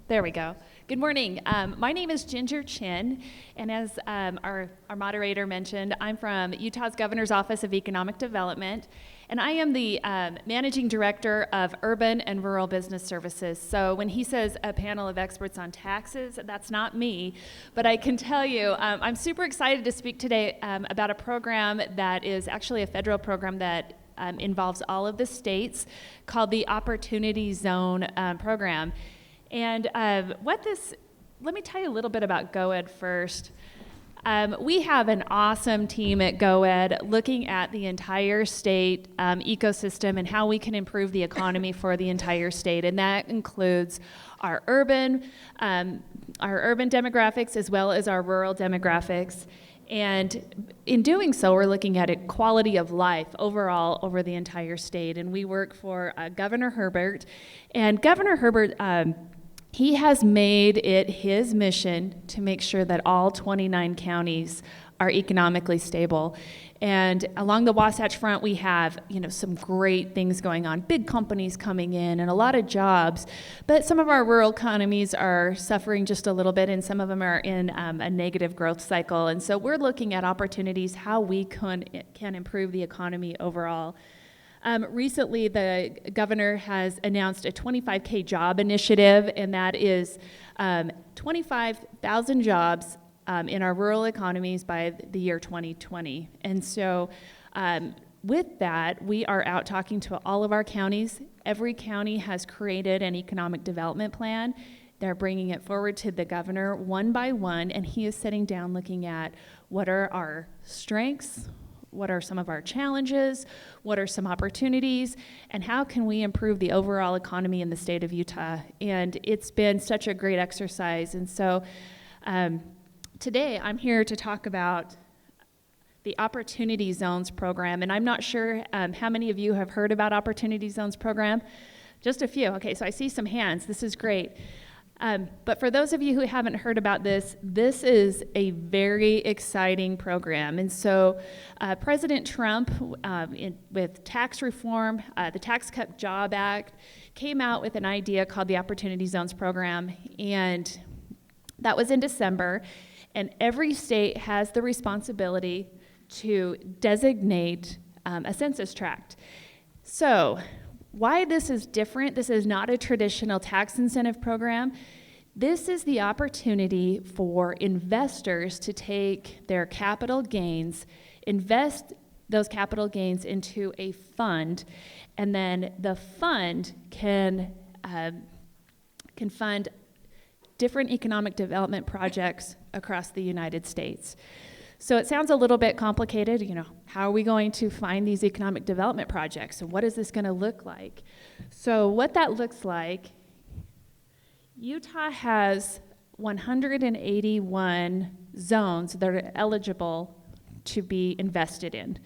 There we go. Good morning. My name is Chinn, and as our moderator mentioned, I'm from Utah's Governor's Office of Economic Development, and I am the Managing Director of Urban and Rural Business Services. So when he says a panel of experts on taxes, that's not me, but I can tell you I'm super excited to speak today about a program that is actually a federal program that involves all of the states called the Opportunity Zone program. And let me tell you a little bit about GoEd first. We have an awesome team at GoEd looking at the entire state ecosystem and how we can improve the economy for the entire state. And that includes our urban demographics as well as our rural demographics. And in doing so, we're looking at quality of life overall over the entire state. And we work for Governor Herbert. And Governor Herbert, he has made it his mission to make sure that all 29 counties are economically stable. And along the Wasatch Front, we have, some great things going on, big companies coming in and a lot of jobs. But some of our rural economies are suffering just a little bit, and some of them are in a negative growth cycle. And so we're looking at opportunities, how we can improve the economy overall. Recently, the governor has announced a 25K job initiative, and that is 25,000 jobs in our rural economies by the year 2020. And so with that, we are out talking to all of our counties. Every county has created an economic development plan. They're bringing it forward to the governor one by one, and he is sitting down looking at what are our strengths, what are some of our challenges, what are some opportunities, and how can we improve the overall economy in the state of Utah. And it's been such a great exercise. And so today I'm here to talk about the Opportunity Zones program. And I'm not sure how many of you have heard about Opportunity Zones program. Just a few. Okay, so I see some hands. This is great. But for those of you who haven't heard about this is a very exciting program. And so President Trump, with tax reform, the Tax Cut Job Act, came out with an idea called the Opportunity Zones program. And that was in December. And every state has the responsibility to designate a census tract. So why this is different, this is not a traditional tax incentive program. This is the opportunity for investors to take their capital gains, invest those capital gains into a fund, and then the fund can fund different economic development projects across the United States. So it sounds a little bit complicated, how are we going to find these economic development projects, and what is this going to look like? So what that looks like, Utah has 181 zones that are eligible to be invested in.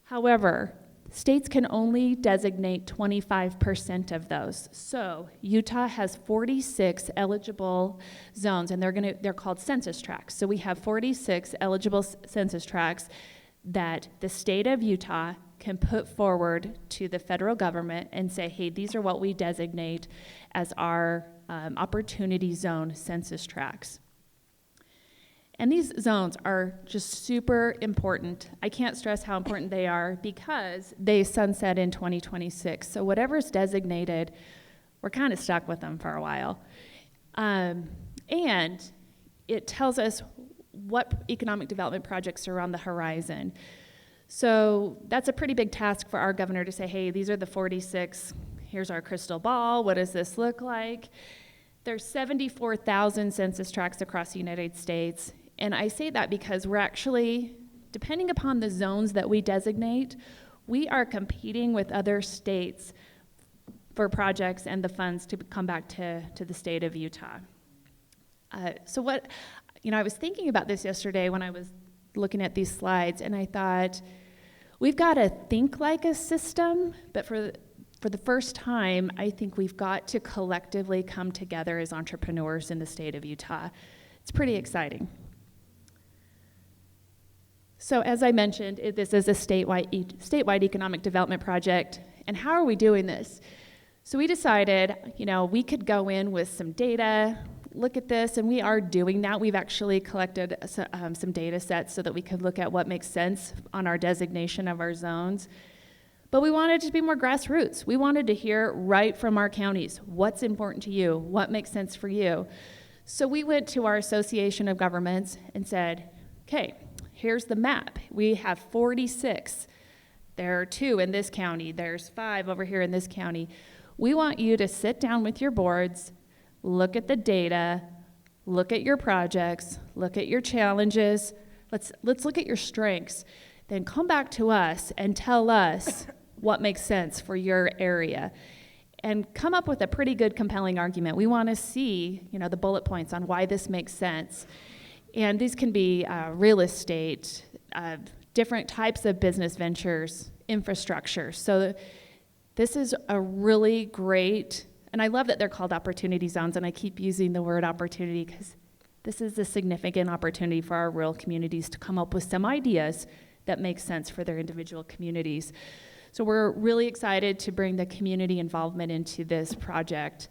However, states can only designate 25% of those. So Utah has 46 eligible zones, and they're called census tracts. So we have 46 eligible census tracts that the state of Utah can put forward to the federal government and say, hey, these are what we designate as our Opportunity Zone census tracts. And these zones are just super important. I can't stress how important they are because they sunset in 2026. So whatever's designated, we're kind of stuck with them for a while. And it tells us what economic development projects are on the horizon. So that's a pretty big task for our governor to say, hey, these are the 46. Here's our crystal ball. What does this look like? There's 74,000 census tracts across the United States. And I say that because we're actually, depending upon the zones that we designate, we are competing with other states for projects and the funds to come back to the state of Utah. I was thinking about this yesterday when I was looking at these slides, and I thought, we've got to think like a system, but for the first time, I think we've got to collectively come together as entrepreneurs in the state of Utah. It's pretty exciting. So as I mentioned, this is a statewide economic development project. And how are we doing this? So we decided, we could go in with some data, look at this, and we are doing that. We've actually collected some data sets so that we could look at what makes sense on our designation of our zones. But we wanted to be more grassroots. We wanted to hear right from our counties, what's important to you, what makes sense for you. So we went to our Association of Governments and said, okay, here's the map. We have 46. There are 2 in this county. There's 5 over here in this county. We want you to sit down with your boards, look at the data, look at your projects, look at your challenges. Let's look at your strengths. Then come back to us and tell us what makes sense for your area. And come up with a pretty good, compelling argument. We want to see, the bullet points on why this makes sense. And these can be real estate, different types of business ventures, infrastructure. So this is a really great, and I love that they're called opportunity zones, and I keep using the word opportunity because this is a significant opportunity for our rural communities to come up with some ideas that make sense for their individual communities. So we're really excited to bring the community involvement into this project.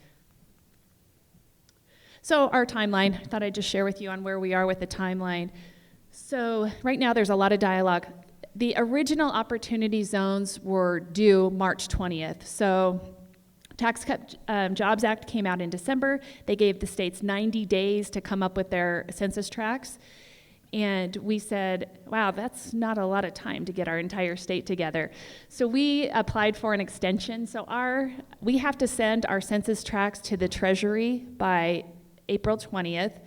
So our timeline, I thought I'd just share with you on where we are with the timeline. So right now there's a lot of dialogue. The original opportunity zones were due March 20th. So Tax Cut Jobs Act came out in December. They gave the states 90 days to come up with their census tracts. And we said, wow, that's not a lot of time to get our entire state together. So we applied for an extension. So we have to send our census tracts to the Treasury by April 20th.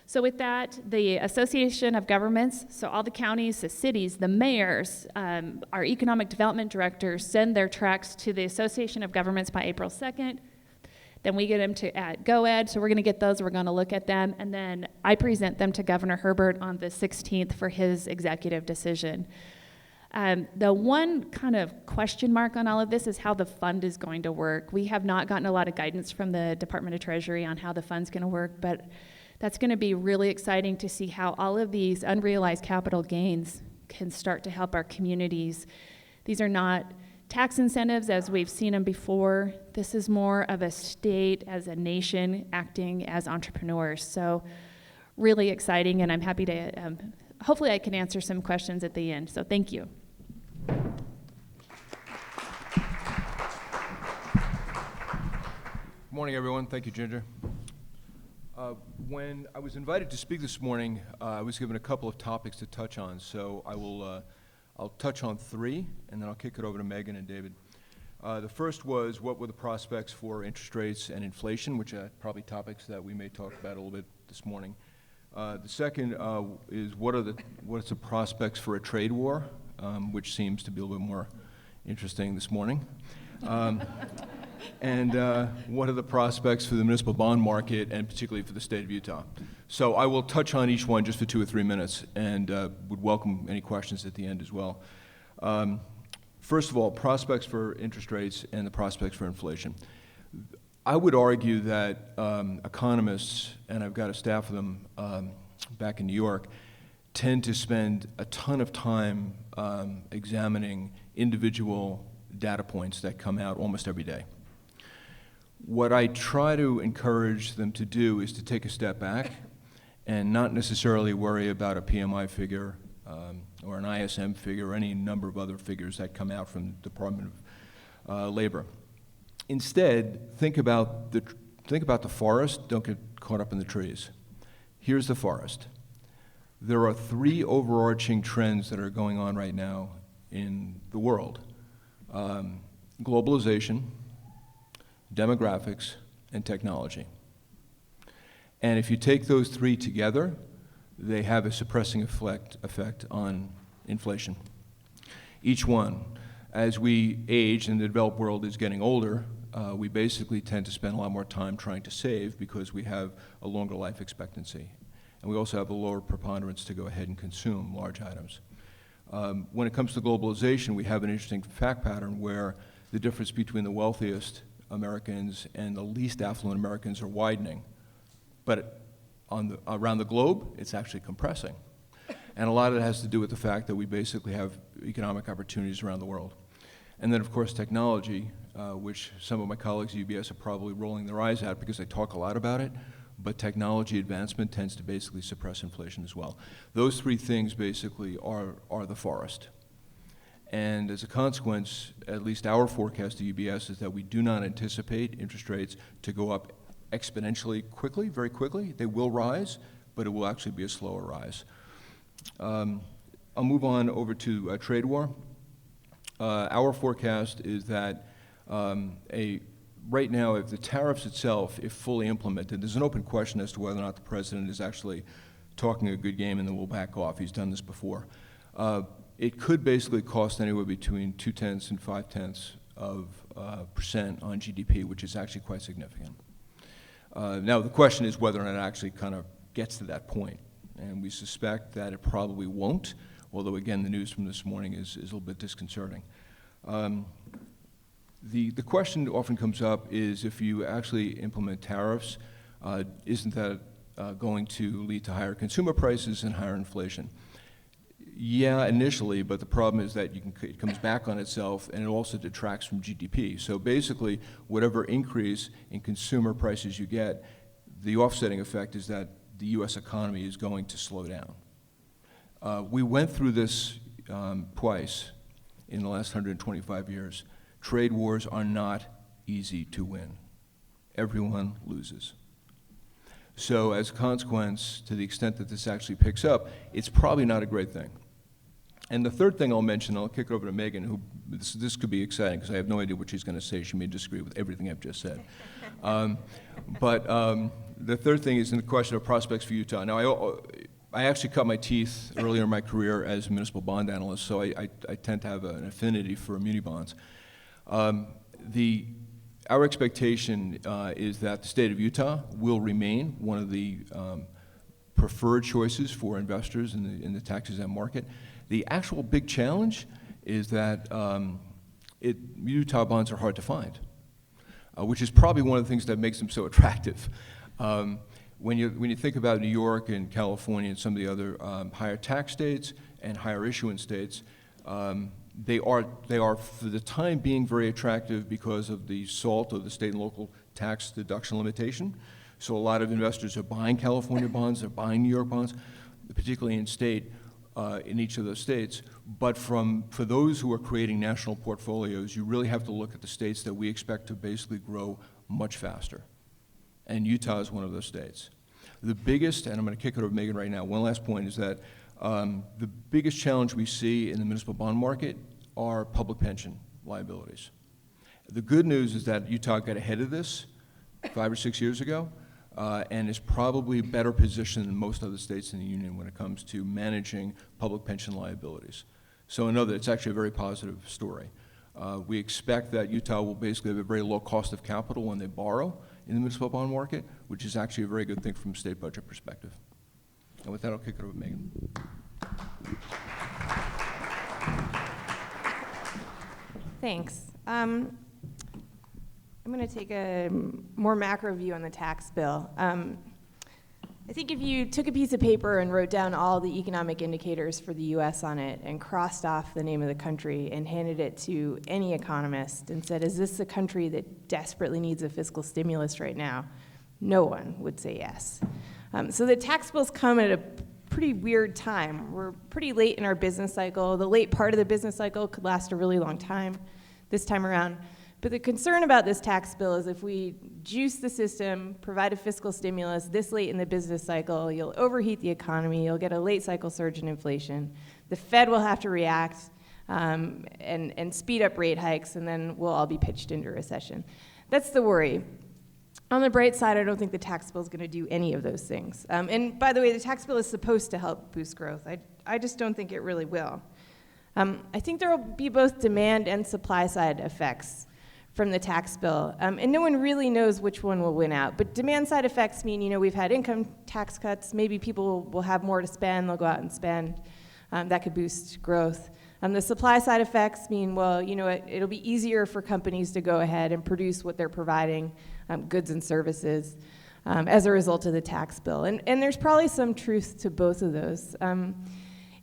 So with that, the Association of Governments, so all the counties, the cities, the mayors, our economic development directors send their tracts to the Association of Governments by April 2nd. Then we get them to GoEd, so we're going to get those, we're going to look at them, and then I present them to Governor Herbert on the 16th for his executive decision. The one kind of question mark on all of this is how the fund is going to work. We have not gotten a lot of guidance from the Department of Treasury on how the fund's going to work, but that's going to be really exciting to see how all of these unrealized capital gains can start to help our communities. These are not tax incentives as we've seen them before. This is more of a state as a nation acting as entrepreneurs. So really exciting, and I'm happy to, hopefully I can answer some questions at the end. So thank you. Good morning, everyone. Thank you, Ginger. When I was invited to speak this morning, I was given a couple of topics to touch on, so I'll touch on 3, and then I'll kick it over to Megan and David. The first was what were the prospects for interest rates and inflation, which are probably topics that we may talk about a little bit this morning. The second is what's the prospects for a trade war, which seems to be a little bit more interesting this morning. And what are the prospects for the municipal bond market, and particularly for the state of Utah? So I will touch on each one just for 2 or 3 minutes, and would welcome any questions at the end as well. First of all, prospects for interest rates and the prospects for inflation. I would argue that economists, and I've got a staff of them back in New York, tend to spend a ton of time examining individual data points that come out almost every day. What I try to encourage them to do is to take a step back and not necessarily worry about a PMI figure or an ISM figure or any number of other figures that come out from the Department of Labor. Instead, think about the forest, don't get caught up in the trees. Here's the forest. There are 3 overarching trends that are going on right now in the world. Globalization, demographics, and technology. And if you take those 3 together, they have a suppressing effect on inflation. Each one. As we age and the developed world is getting older, we basically tend to spend a lot more time trying to save because we have a longer life expectancy. And we also have a lower preponderance to go ahead and consume large items. When it comes to globalization, we have an interesting fact pattern where the difference between the wealthiest Americans and the least affluent Americans are widening. But around the globe, it's actually compressing. And a lot of it has to do with the fact that we basically have economic opportunities around the world. And then, of course, technology, which some of my colleagues at UBS are probably rolling their eyes at because they talk a lot about it, but technology advancement tends to basically suppress inflation as well. Those three things basically are the forest. And as a consequence, at least our forecast at UBS is that we do not anticipate interest rates to go up exponentially quickly, very quickly. They will rise, but it will actually be a slower rise. I'll move on over to trade war. Our forecast is that right now, if the tariffs itself, if fully implemented, there's an open question as to whether or not the president is actually talking a good game and then will back off. He's done this before. It could basically cost anywhere between 0.2 and 0.5% on GDP, which is actually quite significant. Now, the question is whether or not it actually kind of gets to that point. And we suspect that it probably won't, although, again, the news from this morning is a little bit disconcerting. The question that often comes up is if you actually implement tariffs, isn't that going to lead to higher consumer prices and higher inflation? Yeah, initially, but the problem is that it comes back on itself and it also detracts from GDP. So basically, whatever increase in consumer prices you get, the offsetting effect is that the U.S. economy is going to slow down. We went through this twice in the last 125 years. Trade wars are not easy to win. Everyone loses. So as a consequence, to the extent that this actually picks up, it's probably not a great thing. And the third thing I'll mention, I'll kick it over to Megan, who this could be exciting because I have no idea what she's going to say. She may disagree with everything I've just said. But the third thing is in the question of prospects for Utah. Now, I actually cut my teeth earlier in my career as a municipal bond analyst, so I tend to have an affinity for muni bonds. Our expectation is that the state of Utah will remain one of the preferred choices for investors in the tax-exempt market. The actual big challenge is that Utah bonds are hard to find, which is probably one of the things that makes them so attractive. When you think about New York and California and some of the other higher tax states and higher issuance states, they are for the time being very attractive because of the SALT, or the state and local tax deduction limitation. So a lot of investors are buying California bonds, they're buying New York bonds, particularly in each of those states. But for those who are creating national portfolios, you really have to look at the states that we expect to basically grow much faster. And Utah is one of those states. The biggest, and I'm going to kick it over to Megan right now, one last point is that the biggest challenge we see in the municipal bond market are public pension liabilities. The good news is that Utah got ahead of this 5 or 6 years ago and is probably better positioned than most other states in the union when it comes to managing public pension liabilities. So I know that it's actually a very positive story. We expect that Utah will basically have a very low cost of capital when they borrow in the municipal bond market, which is actually a very good thing from a state budget perspective. And with that, I'll kick it over to Megan. Thanks. I'm going to take a more macro view on the tax bill. I think if you took a piece of paper and wrote down all the economic indicators for the U.S. on it and crossed off the name of the country and handed it to any economist and said, is this a country that desperately needs a fiscal stimulus right now? No one would say yes. So the tax bills come at a pretty weird time. We're pretty late in our business cycle. The late part of the business cycle could last a really long time this time around. But the concern about this tax bill is if we juice the system, provide a fiscal stimulus this late in the business cycle, you'll overheat the economy, you'll get a late cycle surge in inflation. The Fed will have to react and speed up rate hikes, and then we'll all be pitched into recession. That's the worry. On the bright side, I don't think the tax bill is going to do any of those things. And by the way, the tax bill is supposed to help boost growth. I just don't think it really will. I think there will be both demand and supply side effects from the tax bill. And no one really knows which one will win out. But demand side effects mean, we've had income tax cuts. Maybe people will have more to spend. They'll go out and spend. That could boost growth. The supply side effects mean, well, it'll be easier for companies to go ahead and produce what they're providing, goods and services, as a result of the tax bill. And there's probably some truth to both of those.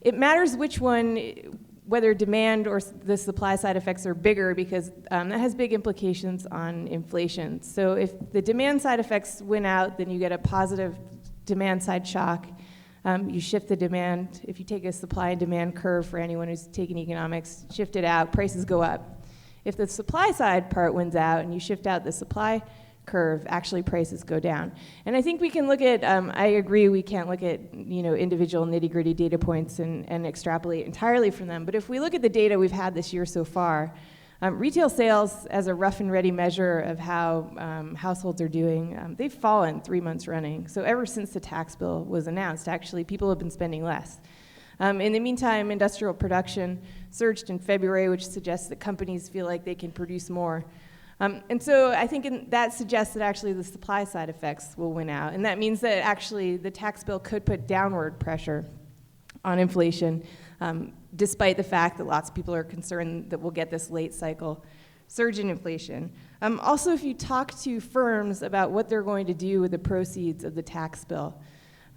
It matters which one whether demand or the supply side effects are bigger, because that has big implications on inflation. So if the demand side effects win out, then you get a positive demand side shock. You shift the demand. If you take a supply and demand curve for anyone who's taken economics, shift it out, prices go up. If the supply side part wins out and you shift out the supply curve, actually prices go down. And I think we can look at, I agree we can't look at individual nitty-gritty data points and extrapolate entirely from them, but if we look at the data we've had this year so far, retail sales as a rough and ready measure of how households are doing, they've fallen 3 months running. So ever since the tax bill was announced, actually, people have been spending less. In the meantime, industrial production surged in February, which suggests that companies feel like they can produce more. And so I think that suggests that actually the supply side effects will win out. And that means that actually the tax bill could put downward pressure on inflation, despite the fact that lots of people are concerned that we'll get this late cycle surge in inflation. Also, if you talk to firms about what they're going to do with the proceeds of the tax bill,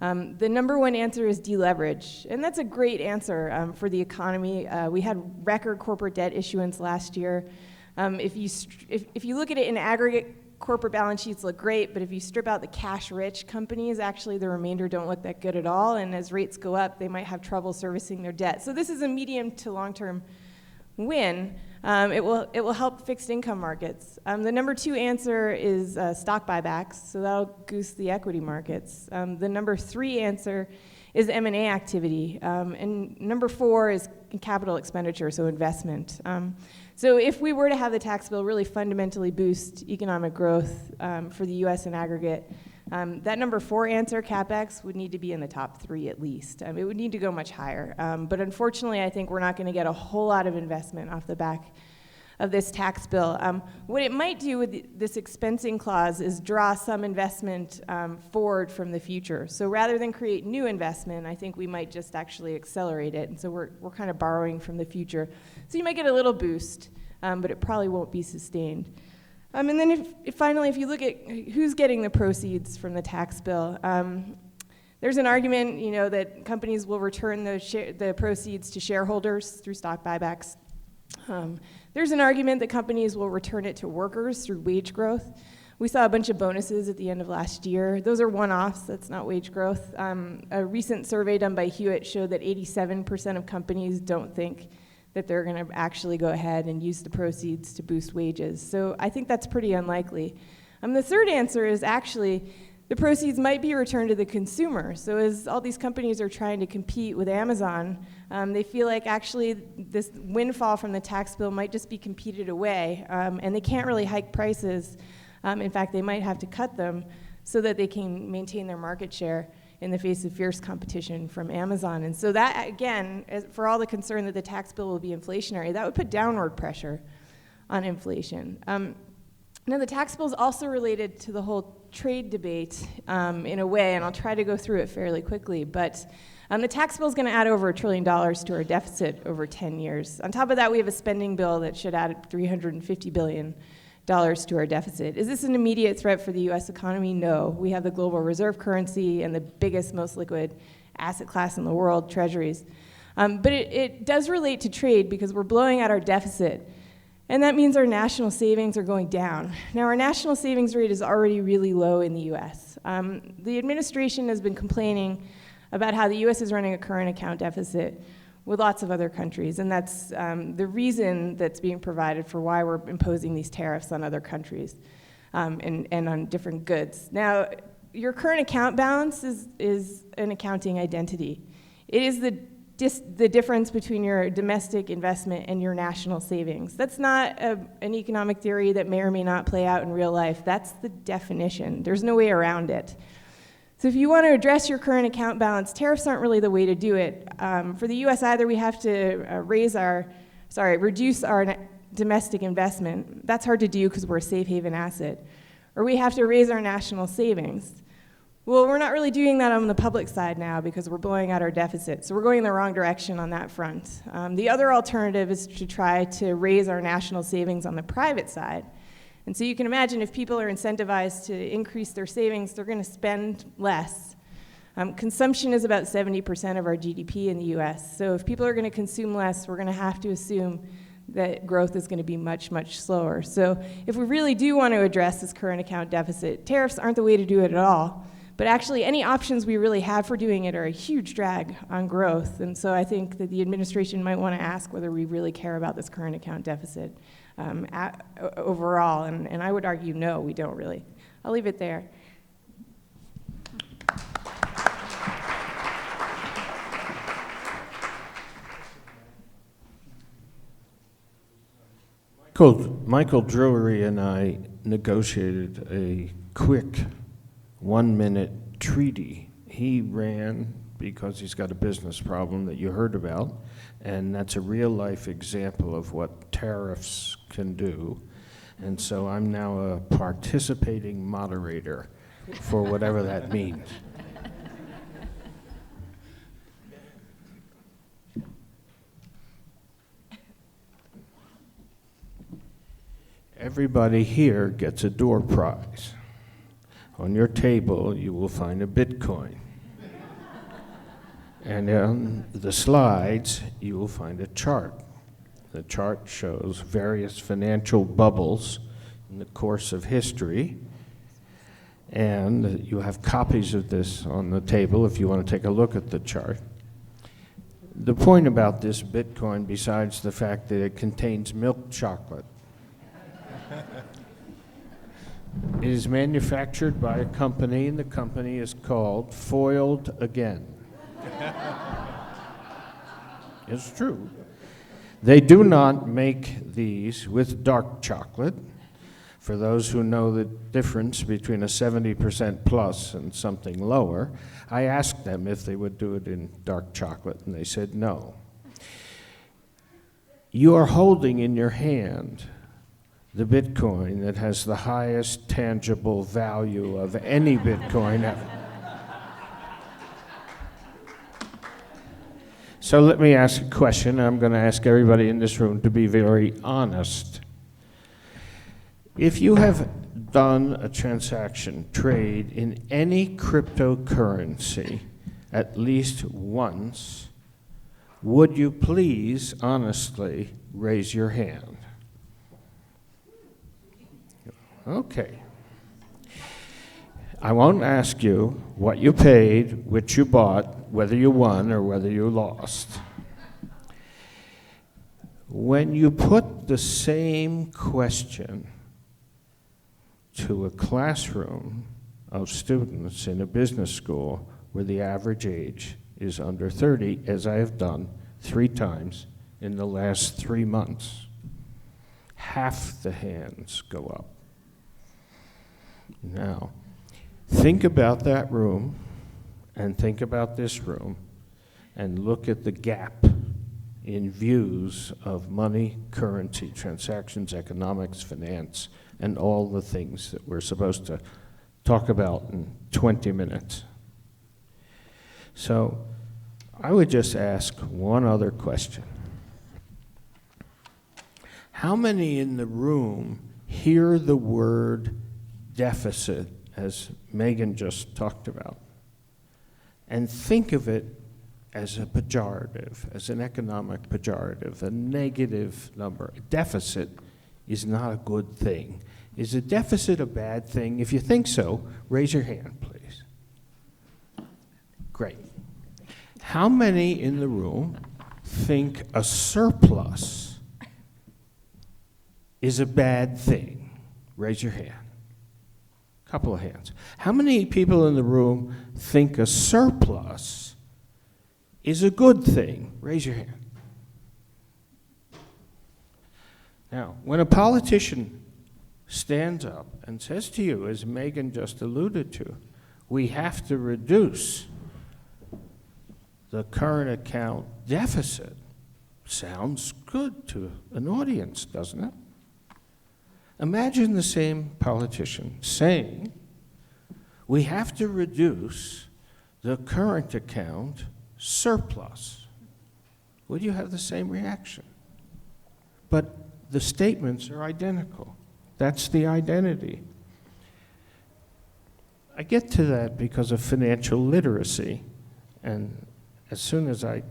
the number one answer is deleverage. And that's a great answer for the economy. We had record corporate debt issuance last year. If you look at it in aggregate, corporate balance sheets look great, but if you strip out the cash-rich companies, actually the remainder don't look that good at all, and as rates go up, they might have trouble servicing their debt. So this is a medium to long-term win. It will help fixed income markets. The number two answer is stock buybacks, so that'll goose the equity markets. The number three answer is M&A activity, and number four is capital expenditure, so investment. So if we were to have the tax bill really fundamentally boost economic growth for the U.S. in aggregate, that number four answer, CapEx, would need to be in the top three at least. It would need to go much higher. But unfortunately, I think we're not going to get a whole lot of investment off the back of this tax bill. What it might do with this expensing clause is draw some investment forward from the future. So rather than create new investment, I think we might just actually accelerate it. And so we're kind of borrowing from the future. So you might get a little boost, but it probably won't be sustained. And then finally, if you look at who's getting the proceeds from the tax bill, there's an argument, that companies will return the proceeds to shareholders through stock buybacks. There's an argument that companies will return it to workers through wage growth. We saw a bunch of bonuses at the end of last year. Those are one-offs, that's not wage growth. A recent survey done by Hewitt showed that 87% of companies don't think that they're going to actually go ahead and use the proceeds to boost wages. So I think that's pretty unlikely. The third answer is actually the proceeds might be returned to the consumer. So as all these companies are trying to compete with Amazon, they feel like actually this windfall from the tax bill might just be competed away, and they can't really hike prices. In fact, they might have to cut them so that they can maintain their market share in the face of fierce competition from Amazon. And so that, again, for all the concern that the tax bill will be inflationary, that would put downward pressure on inflation. Now, the tax bill is also related to the whole trade debate in a way, and I'll try to go through it fairly quickly, but the tax bill is going to add over $1 trillion to our deficit over 10 years. On top of that, we have a spending bill that should add $350 billion to our deficit. Is this an immediate threat for the U.S. economy? No. We have the global reserve currency and the biggest, most liquid asset class in the world, treasuries. But it does relate to trade because we're blowing out our deficit. And that means our national savings are going down. Now, our national savings rate is already really low in the U.S. The administration has been complaining about how the U.S. is running a current account deficit with lots of other countries, and that's the reason that's being provided for why we're imposing these tariffs on other countries and on different goods. Now, your current account balance is an accounting identity. It is the difference between your domestic investment and your national savings. That's not an economic theory that may or may not play out in real life. That's the definition. There's no way around it. So if you want to address your current account balance, tariffs aren't really the way to do it. For the U.S., either we have to reduce our domestic investment. That's hard to do because we're a safe haven asset. Or we have to raise our national savings. Well, we're not really doing that on the public side now because we're blowing out our deficit. So we're going in the wrong direction on that front. The other alternative is to try to raise our national savings on the private side. And so you can imagine if people are incentivized to increase their savings, they're going to spend less. Consumption is about 70% of our GDP in the US. So if people are going to consume less, we're going to have to assume that growth is going to be much, much slower. So if we really do want to address this current account deficit, tariffs aren't the way to do it at all. But actually, any options we really have for doing it are a huge drag on growth. And so I think that the administration might want to ask whether we really care about this current account deficit overall. And I would argue, no, we don't really. I'll leave it there. Michael Drury and I negotiated a quick 1-minute treaty. He ran because he's got a business problem that you heard about, and that's a real-life example of what tariffs can do. And so I'm now a participating moderator for whatever that means. Everybody here gets a door prize. On your table, you will find a Bitcoin. And on the slides, you will find a chart. The chart shows various financial bubbles in the course of history. And you have copies of this on the table if you want to take a look at the chart. The point about this Bitcoin, besides the fact that it contains milk chocolate, it is manufactured by a company, and the company is called Foiled Again. It's true. They do not make these with dark chocolate. For those who know the difference between a 70% plus and something lower, I asked them if they would do it in dark chocolate, and they said no. You are holding in your hand the Bitcoin that has the highest tangible value of any Bitcoin ever. So let me ask a question. I'm going to ask everybody in this room to be very honest. If you have done a transaction, trade in any cryptocurrency at least once, would you please honestly raise your hand? Okay. I won't ask you what you paid, which you bought, whether you won or whether you lost. When you put the same question to a classroom of students in a business school where the average age is under 30, as I have done 3 times in the last 3 months, half the hands go up. Now, think about that room and think about this room and look at the gap in views of money, currency, transactions, economics, finance, and all the things that we're supposed to talk about in 20 minutes. So I would just ask one other question. How many in the room hear the word deficit, as Megan just talked about, and think of it as a pejorative, as an economic pejorative, a negative number? A deficit is not a good thing. Is a deficit a bad thing? If you think so, raise your hand, please. Great. How many in the room think a surplus is a bad thing? Raise your hand. Couple of hands. How many people in the room think a surplus is a good thing? Raise your hand. Now, when a politician stands up and says to you, as Megan just alluded to, we have to reduce the current account deficit, sounds good to an audience, doesn't it? Imagine the same politician saying, we have to reduce the current account surplus. Would you have the same reaction? But the statements are identical. That's the identity. I get to that because of financial literacy. And as soon as I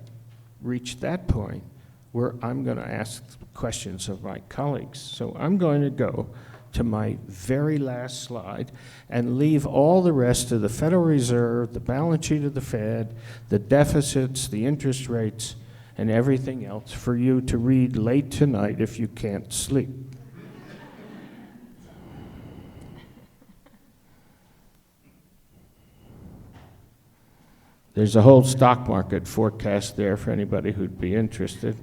reach that point, where I'm going to ask questions of my colleagues. So I'm going to go to my very last slide and leave all the rest of the Federal Reserve, the balance sheet of the Fed, the deficits, the interest rates, and everything else for you to read late tonight if you can't sleep. There's a whole stock market forecast there for anybody who'd be interested.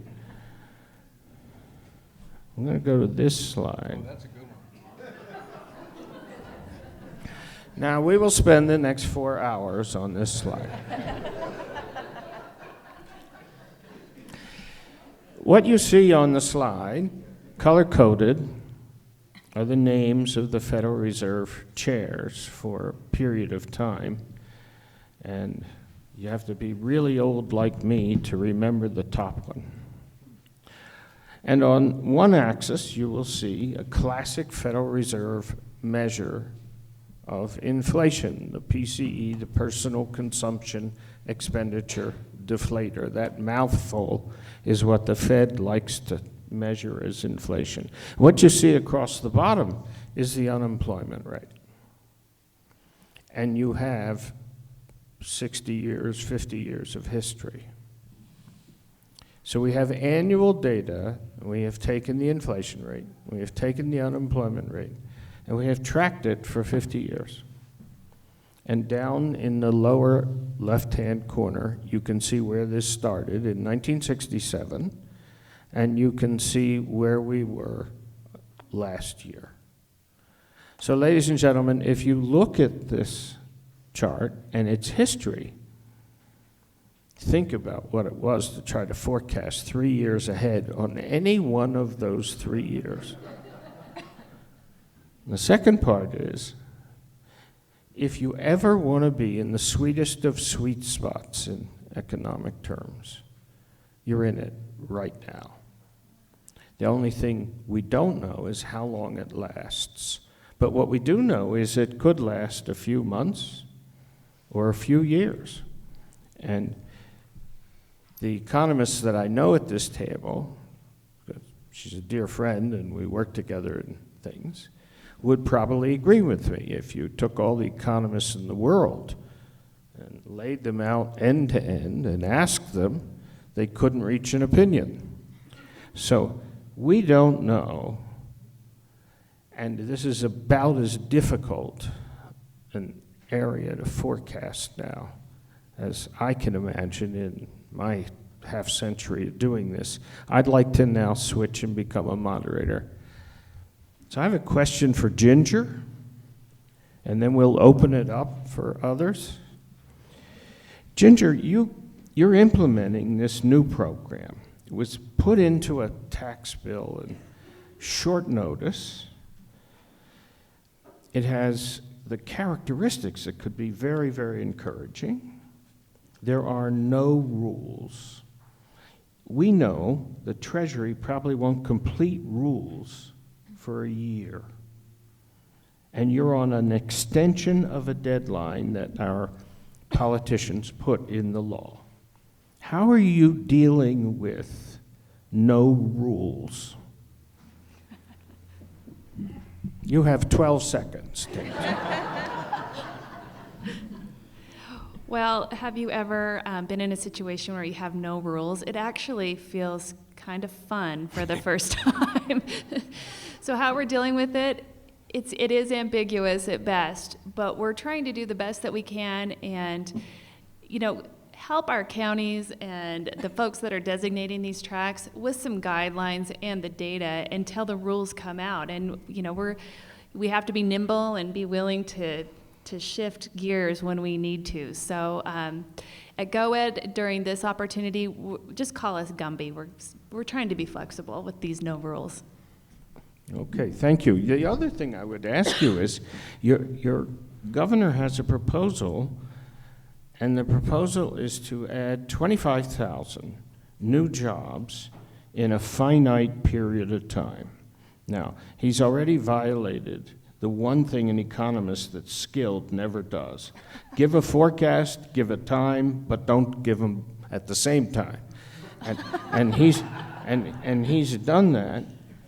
I'm going to go to this slide. Oh, that's a good one. Now, we will spend the next 4 hours on this slide. What you see on the slide, color-coded, are the names of the Federal Reserve chairs for a period of time. And you have to be really old like me to remember the top one. And on one axis, you will see a classic Federal Reserve measure of inflation, the PCE, the personal consumption expenditure deflator. That mouthful is what the Fed likes to measure as inflation. What you see across the bottom is the unemployment rate. And you have 60 years, 50 years of history. So we have annual data, and we have taken the inflation rate, we have taken the unemployment rate, and we have tracked it for 50 years. And down in the lower left-hand corner, you can see where this started in 1967, and you can see where we were last year. So ladies and gentlemen, if you look at this chart and its history, think about what it was to try to forecast 3 years ahead on any one of those 3 years. The second part is, if you ever want to be in the sweetest of sweet spots in economic terms, you're in it right now. The only thing we don't know is how long it lasts. But what we do know is it could last a few months or a few years. And the economists that I know at this table, she's a dear friend and we work together in things, would probably agree with me. If you took all the economists in the world and laid them out end to end and asked them, they couldn't reach an opinion. So we don't know, and this is about as difficult an area to forecast now as I can imagine in my half century of doing this. I'd like to now switch and become a moderator. So I have a question for Ginger, and then we'll open it up for others. Ginger, you're implementing this new program. It was put into a tax bill in short notice. It has the characteristics that could be very, very encouraging. There are no rules. We know the Treasury probably won't complete rules for a year. And you're on an extension of a deadline that our politicians put in the law. How are you dealing with no rules? You have 12 seconds, Dave. Well, have you ever been in a situation where you have no rules? It actually feels kind of fun for the first time. So how we're dealing with it, it is ambiguous at best, but we're trying to do the best that we can and, help our counties and the folks that are designating these tracks with some guidelines and the data until the rules come out. And, we have to be nimble and be willing to shift gears when we need to. So at GoEd, during this opportunity, just call us Gumby. We're trying to be flexible with these no rules. Okay, thank you. The other thing I would ask you is, your governor has a proposal, and the proposal is to add 25,000 new jobs in a finite period of time. Now, he's already violated the one thing an economist that's skilled never does. Give a forecast, give a time, but don't give them at the same time. And he's done that,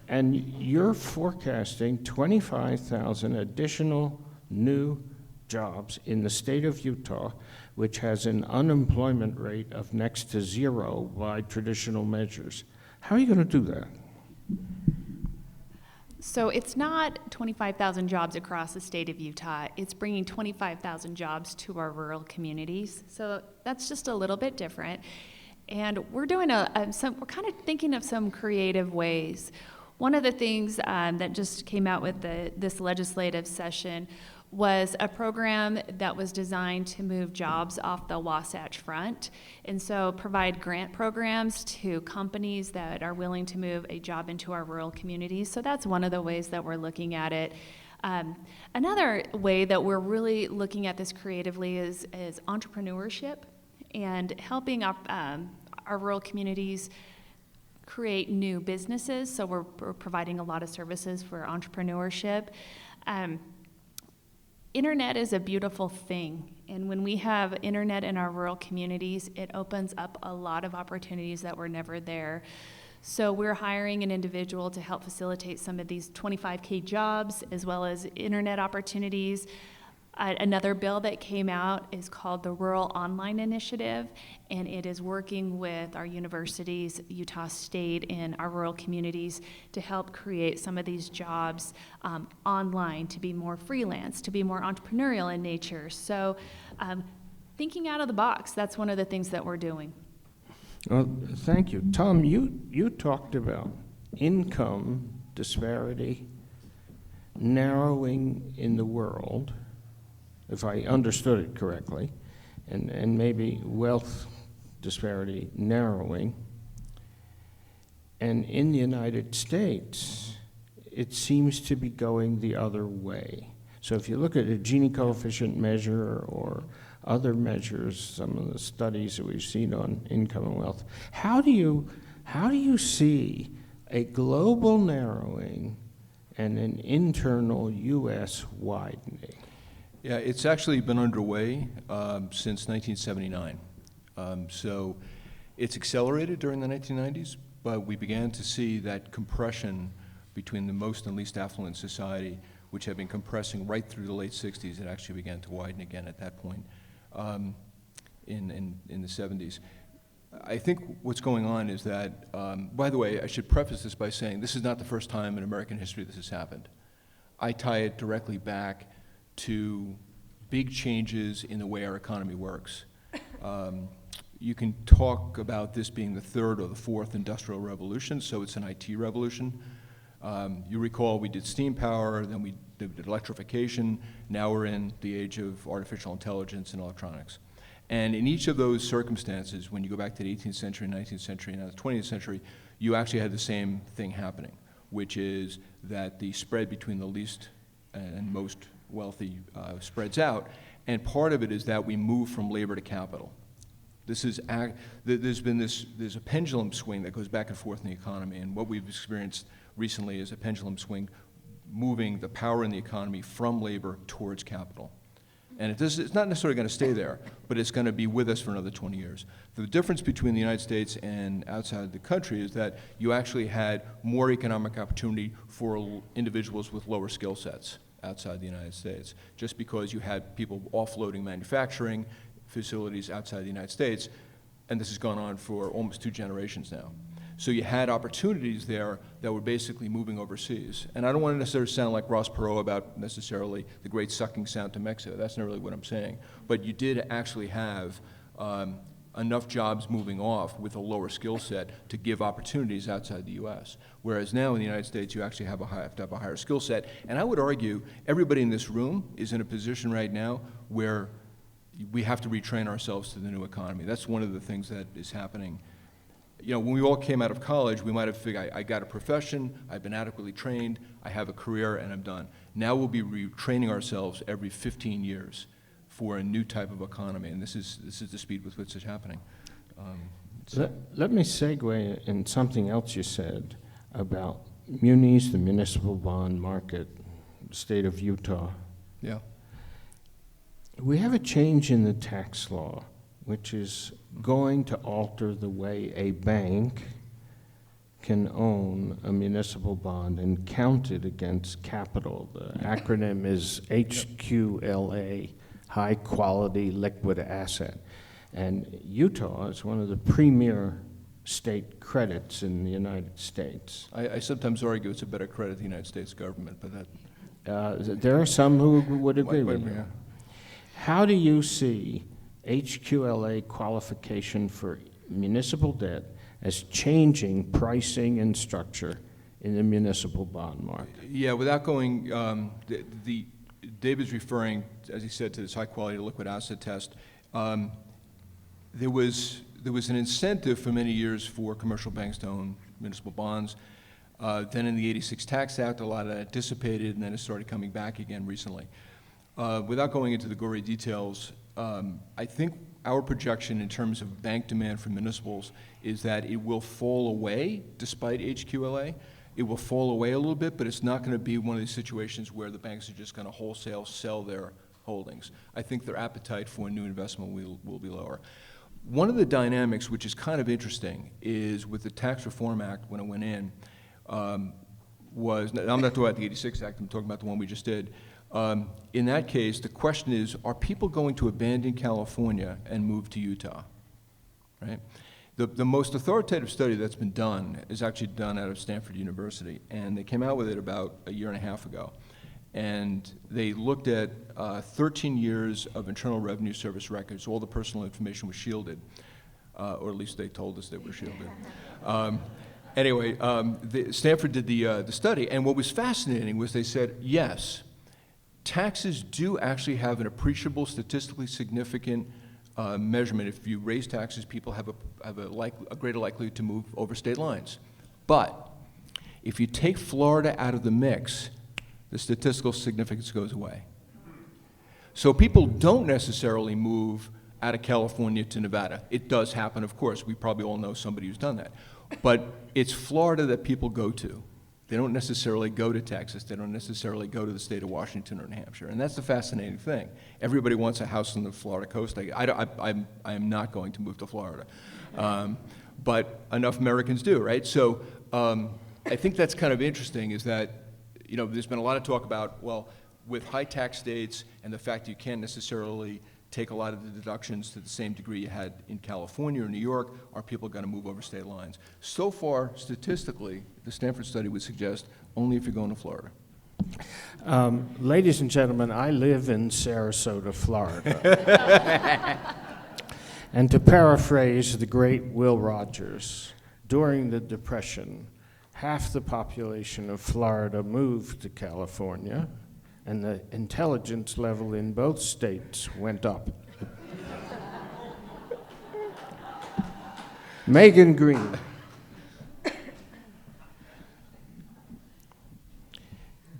and you're forecasting 25,000 additional new jobs in the state of Utah, which has an unemployment rate of next to zero by traditional measures. How are you going to do that? So it's not 25,000 jobs across the state of Utah. It's bringing 25,000 jobs to our rural communities. So that's just a little bit different. And we're doing we're kind of thinking of some creative ways. One of the things that just came out with this legislative session was a program that was designed to move jobs off the Wasatch Front, and so provide grant programs to companies that are willing to move a job into our rural communities. So that's one of the ways that we're looking at it. Another way that we're really looking at this creatively is entrepreneurship and helping our rural communities create new businesses. So we're providing a lot of services for entrepreneurship. Internet is a beautiful thing, and when we have internet in our rural communities, it opens up a lot of opportunities that were never there. So we're hiring an individual to help facilitate some of these 25K jobs, as well as internet opportunities. Another bill that came out is called the Rural Online Initiative, and it is working with our universities, Utah State, and our rural communities to help create some of these jobs online, to be more freelance, to be more entrepreneurial in nature. So thinking out of the box, that's one of the things that we're doing. Well, thank you. Tom, you talked about income disparity narrowing in the world, if I understood it correctly, and maybe wealth disparity narrowing. And in the United States, it seems to be going the other way. So if you look at a Gini coefficient measure or other measures, some of the studies that we've seen on income and wealth, how do you see a global narrowing and an internal U.S. widening? Yeah, it's actually been underway since 1979. So it's accelerated during the 1990s, but we began to see that compression between the most and least affluent society, which had been compressing right through the late 60s. It actually began to widen again at that point in the 70s. I think what's going on is that, by the way, I should preface this by saying this is not the first time in American history this has happened. I tie it directly back to big changes in the way our economy works. You can talk about this being the third or the fourth industrial revolution, so it's an IT revolution. You recall we did steam power, then we did electrification, now we're in the age of artificial intelligence and electronics. And in each of those circumstances, when you go back to the 18th century, 19th century, and now the 20th century, you actually had the same thing happening, which is that the spread between the least and most wealthy spreads out, and part of it is that we move from labor to capital. There's a pendulum swing that goes back and forth in the economy, and what we've experienced recently is a pendulum swing moving the power in the economy from labor towards capital. And it's not necessarily going to stay there, but it's going to be with us for another 20 years. The difference between the United States and outside the country is that you actually had more economic opportunity for individuals with lower skill sets outside the United States, just because you had people offloading manufacturing facilities outside the United States, and this has gone on for almost 2 generations now. So you had opportunities there that were basically moving overseas. And I don't want to necessarily sound like Ross Perot about necessarily the great sucking sound to Mexico. That's not really what I'm saying. But you did actually have enough jobs moving off with a lower skill set to give opportunities outside the U.S. Whereas now in the United States, you actually have to have a higher skill set. And I would argue everybody in this room is in a position right now where we have to retrain ourselves to the new economy. That's one of the things that is happening. You know, when we all came out of college, we might have figured, I got a profession, I've been adequately trained, I have a career, and I'm done. Now we'll be retraining ourselves every 15 years for a new type of economy, and this is the speed with which it's happening. Let me segue in something else you said about munis, the municipal bond market, state of Utah. Yeah. We have a change in the tax law, which is going to alter the way a bank can own a municipal bond and count it against capital. The acronym is HQLA, High Quality Liquid Asset. And Utah is one of the premier state credits in the United States. I sometimes argue it's a better credit the United States government, but that... There are some who would agree with yeah. you. How do you see HQLA qualification for municipal debt as changing pricing and structure in the municipal bond market? Yeah, without going, David's referring, as he said, to this high-quality liquid asset test. There was an incentive for many years for commercial banks to own municipal bonds. Then in the '86 Tax Act, a lot of that dissipated, and then it started coming back again recently. Without going into the gory details, I think our projection in terms of bank demand for municipals is that it will fall away despite HQLA. It will fall away a little bit, but it's not going to be one of these situations where the banks are just going to wholesale sell their holdings. I think their appetite for new investment will be lower. One of the dynamics which is kind of interesting is with the Tax Reform Act when it went in, I'm not talking about the '86 Act, I'm talking about the one we just did. In that case, the question is, are people going to abandon California and move to Utah, right? The most authoritative study that's been done is actually done out of Stanford University, and they came out with it about a year and a half ago. And they looked at 13 years of Internal Revenue Service records. All the personal information was shielded, or at least they told us they were shielded. Anyway, Stanford did the study, and what was fascinating was they said, yes, taxes do actually have an appreciable, statistically significant measurement. If you raise taxes, people have a greater likelihood to move over state lines. But if you take Florida out of the mix, the statistical significance goes away. So people don't necessarily move out of California to Nevada. It does happen, of course. We probably all know somebody who's done that. But it's Florida that people go to. They don't necessarily go to Texas. They don't necessarily go to the state of Washington or New Hampshire. And that's the fascinating thing. Everybody wants a house on the Florida coast. I am not going to move to Florida. But enough Americans do, right? So I think that's kind of interesting is that, you know, there's been a lot of talk about, well, with high tax states and the fact that you can't necessarily take a lot of the deductions to the same degree you had in California or New York, are people going to move over state lines? So far, statistically, the Stanford study would suggest only if you're going to Florida. Ladies and gentlemen, I live in Sarasota, Florida. And to paraphrase the great Will Rogers, during the Depression, half the population of Florida moved to California, and the intelligence level in both states went up. Megan Greene.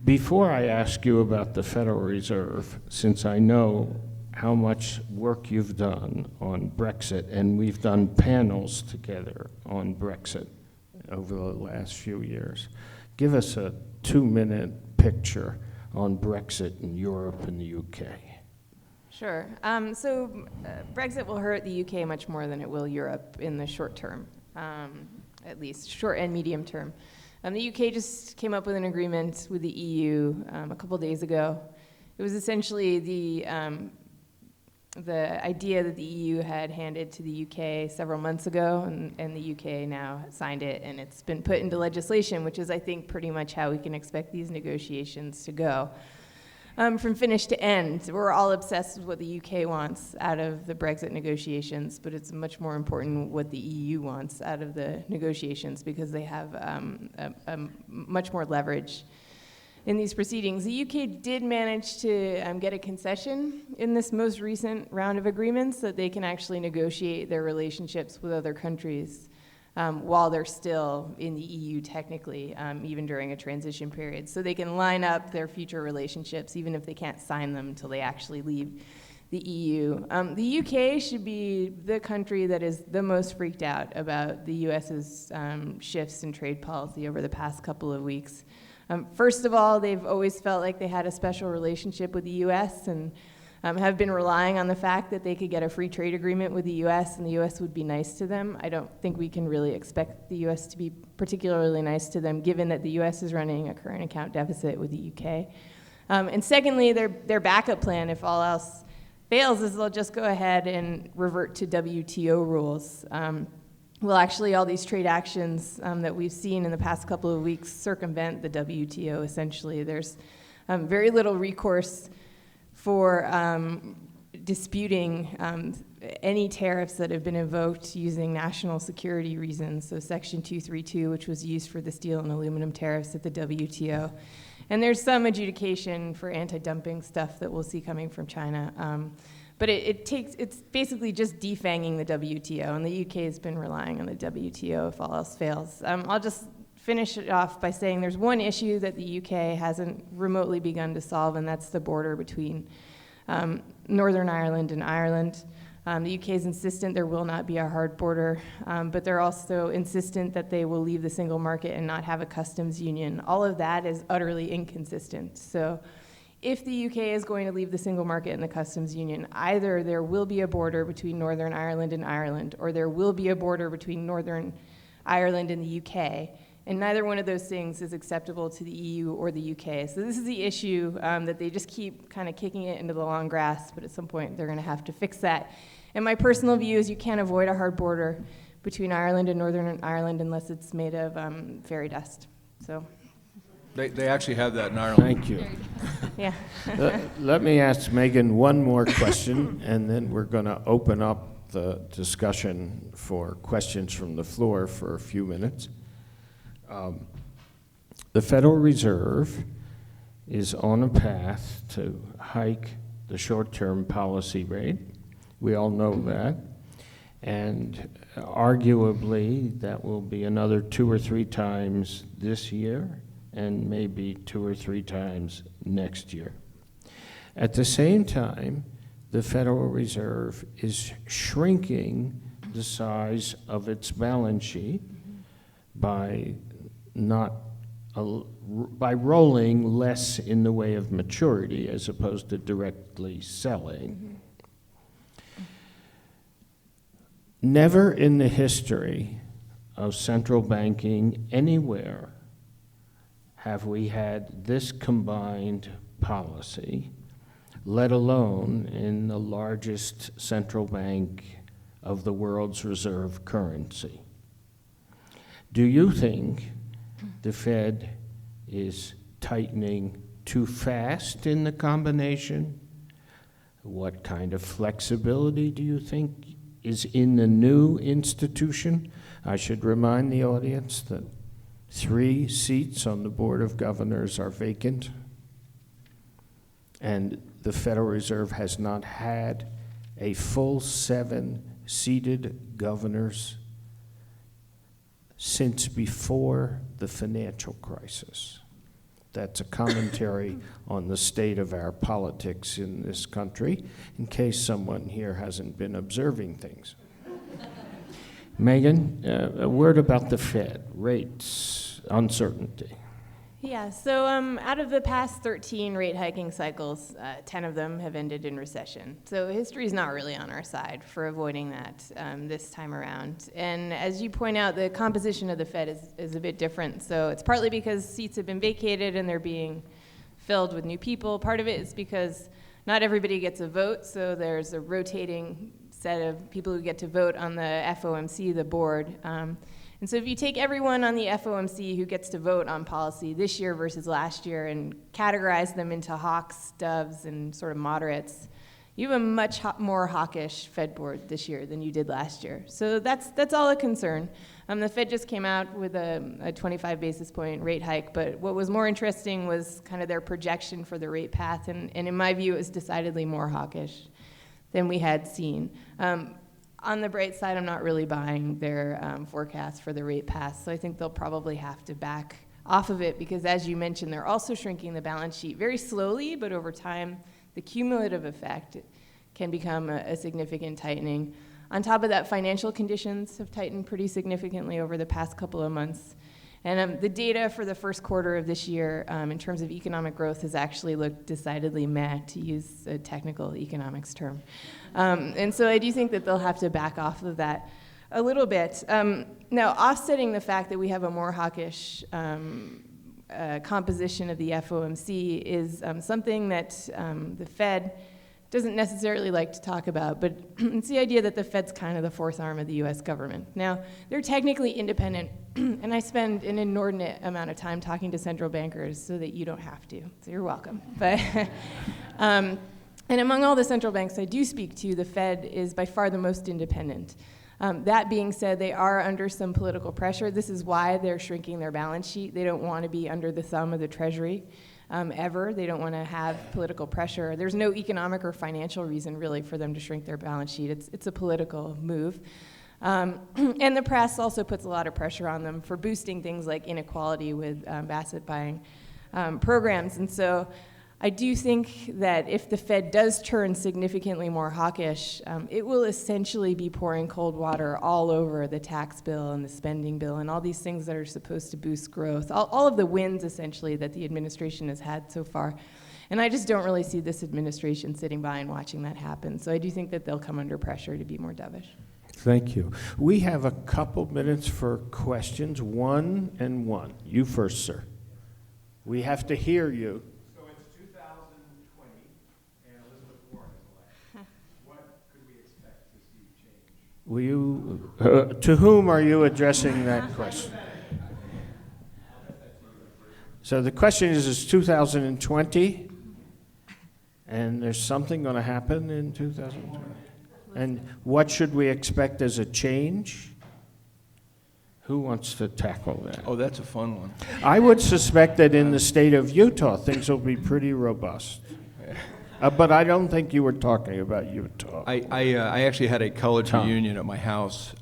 Before I ask you about the Federal Reserve, since I know how much work you've done on Brexit, and we've done panels together on Brexit over the last few years, give us a 2-minute picture on Brexit in Europe and the UK. Sure. Brexit will hurt the UK much more than it will Europe in the short term, at least short and medium term. The UK just came up with an agreement with the EU a couple days ago. It was essentially the idea that the EU had handed to the UK several months ago, and the UK now signed it, and it's been put into legislation, which is, I think, pretty much how we can expect these negotiations to go. From finish to end, we're all obsessed with what the UK wants out of the Brexit negotiations, but it's much more important what the EU wants out of the negotiations because they have much more leverage in these proceedings. The UK did manage to get a concession in this most recent round of agreements that they can actually negotiate their relationships with other countries while they're still in the EU technically, even during a transition period. So they can line up their future relationships even if they can't sign them until they actually leave the EU. The UK should be the country that is the most freaked out about the US's shifts in trade policy over the past couple of weeks. First of all, they've always felt like they had a special relationship with the U.S. and have been relying on the fact that they could get a free trade agreement with the U.S. and the U.S. would be nice to them. I don't think we can really expect the U.S. to be particularly nice to them, given that the U.S. is running a current account deficit with the U.K. And secondly, their backup plan, if all else fails, is they'll just go ahead and revert to WTO rules. Well, actually, all these trade actions that we've seen in the past couple of weeks circumvent the WTO, essentially. There's very little recourse for disputing any tariffs that have been invoked using national security reasons, so Section 232, which was used for the steel and aluminum tariffs at the WTO. And there's some adjudication for anti-dumping stuff that we'll see coming from China. But it's basically just defanging the WTO, and the UK has been relying on the WTO if all else fails. I'll just finish it off by saying there's one issue that the UK hasn't remotely begun to solve, and that's the border between Northern Ireland and Ireland. The UK is insistent there will not be a hard border, but they're also insistent that they will leave the single market and not have a customs union. All of that is utterly inconsistent. So if the UK is going to leave the single market and the customs union, either there will be a border between Northern Ireland and Ireland, or there will be a border between Northern Ireland and the UK, and neither one of those things is acceptable to the EU or the UK. So this is the issue that they just keep kind of kicking it into the long grass, but at some point they're going to have to fix that. And my personal view is you can't avoid a hard border between Ireland and Northern Ireland unless it's made of fairy dust. So. They actually have that in Ireland. Thank you. Yeah. Let me ask Megan one more question, and then we're going to open up the discussion for questions from the floor for a few minutes. The Federal Reserve is on a path to hike the short-term policy rate. We all know that. And arguably, that will be another 2 or 3 times this year, and maybe 2 or 3 times next year. At the same time, the Federal Reserve is shrinking the size of its balance sheet by rolling less in the way of maturity as opposed to directly selling. Never in the history of central banking anywhere have we had this combined policy, let alone in the largest central bank of the world's reserve currency. Do you think the Fed is tightening too fast in the combination? What kind of flexibility do you think is in the new institution? I should remind the audience that 3 seats on the Board of Governors are vacant, and the Federal Reserve has not had a full 7 seated governors since before the financial crisis. That's a commentary on the state of our politics in this country, in case someone here hasn't been observing things. Megan, a word about the Fed, rates, uncertainty. Yeah, so out of the past 13 rate hiking cycles, 10 of them have ended in recession. So history's not really on our side for avoiding that this time around. And as you point out, the composition of the Fed is a bit different. So it's partly because seats have been vacated and they're being filled with new people. Part of it is because not everybody gets a vote, so there's a rotating set of people who get to vote on the FOMC, the board. And so if you take everyone on the FOMC who gets to vote on policy this year versus last year and categorize them into hawks, doves, and sort of moderates, you have a much more hawkish Fed board this year than you did last year. So that's all a concern. The Fed just came out with a 25 basis point rate hike, but what was more interesting was kind of their projection for the rate path, and in my view, it was decidedly more hawkish than we had seen. On the bright side, I'm not really buying their forecast for the rate path, so I think they'll probably have to back off of it because, as you mentioned, they're also shrinking the balance sheet very slowly, but over time, the cumulative effect can become a significant tightening. On top of that, financial conditions have tightened pretty significantly over the past couple of months. And the data for the first quarter of this year in terms of economic growth has actually looked decidedly meh, to use a technical economics term. And so I do think that they'll have to back off of that a little bit. Now, offsetting the fact that we have a more hawkish composition of the FOMC is something that the Fed doesn't necessarily like to talk about, but it's the idea that the Fed's kind of the fourth arm of the US government. Now, they're technically independent, and I spend an inordinate amount of time talking to central bankers so that you don't have to, so you're welcome. But, and among all the central banks I do speak to, the Fed is by far the most independent. That being said, they are under some political pressure. This is why they're shrinking their balance sheet. They don't want to be under the thumb of the Treasury. Ever. They don't want to have political pressure. There's no economic or financial reason really for them to shrink their balance sheet. It's a political move. And the press also puts a lot of pressure on them for boosting things like inequality with asset buying programs. And so I do think that if the Fed does turn significantly more hawkish, it will essentially be pouring cold water all over the tax bill and the spending bill and all these things that are supposed to boost growth, all of the wins essentially that the administration has had so far. And I just don't really see this administration sitting by and watching that happen. So I do think that they'll come under pressure to be more dovish. Thank you. We have a couple minutes for questions, one and one. You first, sir. We have to hear you. Will you, to whom are you addressing that question? So the question is, it's 2020, and there's something going to happen in 2020? And what should we expect as a change? Who wants to tackle that? Oh, that's a fun one. I would suspect that in the state of Utah, things will be pretty robust. But I don't think you were talking about Utah. I actually had a college reunion at my house